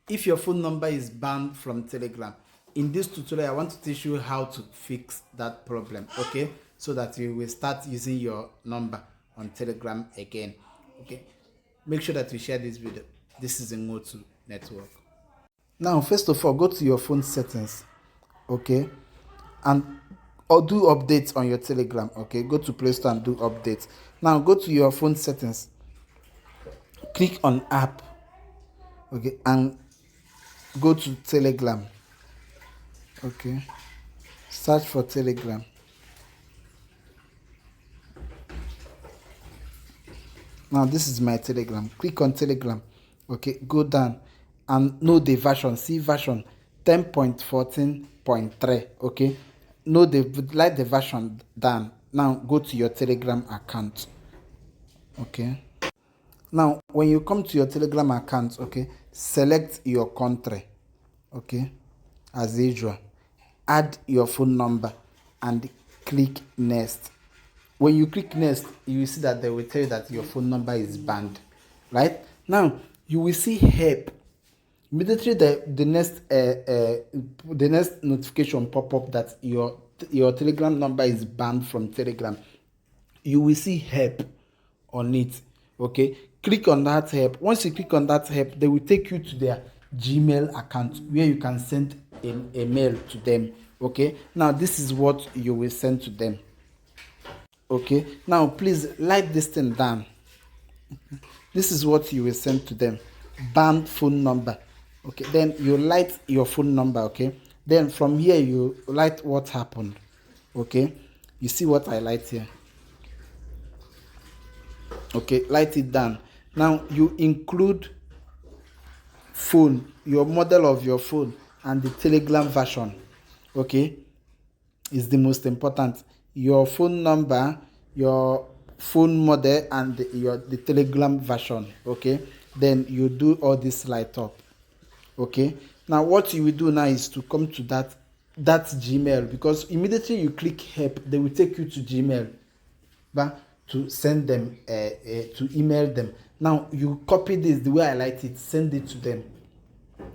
if your phone number is banned from Telegram, in this tutorial I want to teach you how to fix that problem, okay, so that you will start using your number on Telegram again. Okay, make sure that you share this video. This is Ngotu Network. Now first of all, go to your phone settings, okay, and or do updates on your Telegram. Okay, go to Play Store and do updates. Now go to your phone settings, click on app, okay, and go to Telegram. Okay, search for Telegram. Now this is my Telegram. Click on Telegram. Okay, go down and know the version. See version 10.14.3. okay, know the like the version down. Now go to your Telegram account. Okay, now when you come to your Telegram account, okay, select your country. Okay, as usual, add your phone number and click next. When you click next, you will see that they will tell you that your phone number is banned. Right now you will see help. Immediately the next notification pop up that your Telegram number is banned from Telegram. You will see help on it. Okay, click on that help. Once you click on that help, they will take you to their Gmail account where you can send a mail to them. Okay, now this is what you will send to them. Okay, now please write this thing down. This is what you will send to them: banned phone number. Okay, then you write your phone number. Okay, then from here you write what happened. Okay, you see what I write here. Okay, write it down. Now you include phone, your model of your phone, and the Telegram version. Okay, is the most important. Your phone number, your phone model, and the Telegram version. Okay, then you do all this light up. Okay, now what you will do now is to come to that Gmail, because immediately you click help, they will take you to Gmail, but to send them to email them. Now you copy this the way I like it, send it to them.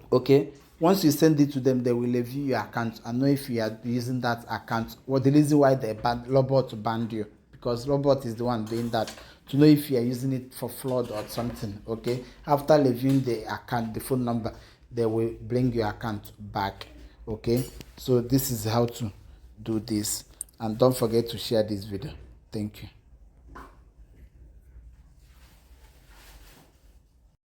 Okay, once you send it to them, they will review your account and know if you are using that account. What the reason why they banned Robot banned you, because Robot is the one doing that, to know if you are using it for fraud or something. Okay, after reviewing the account, the phone number, they will bring your account back. Okay, so this is how to do this, and don't forget to share this video. Thank you.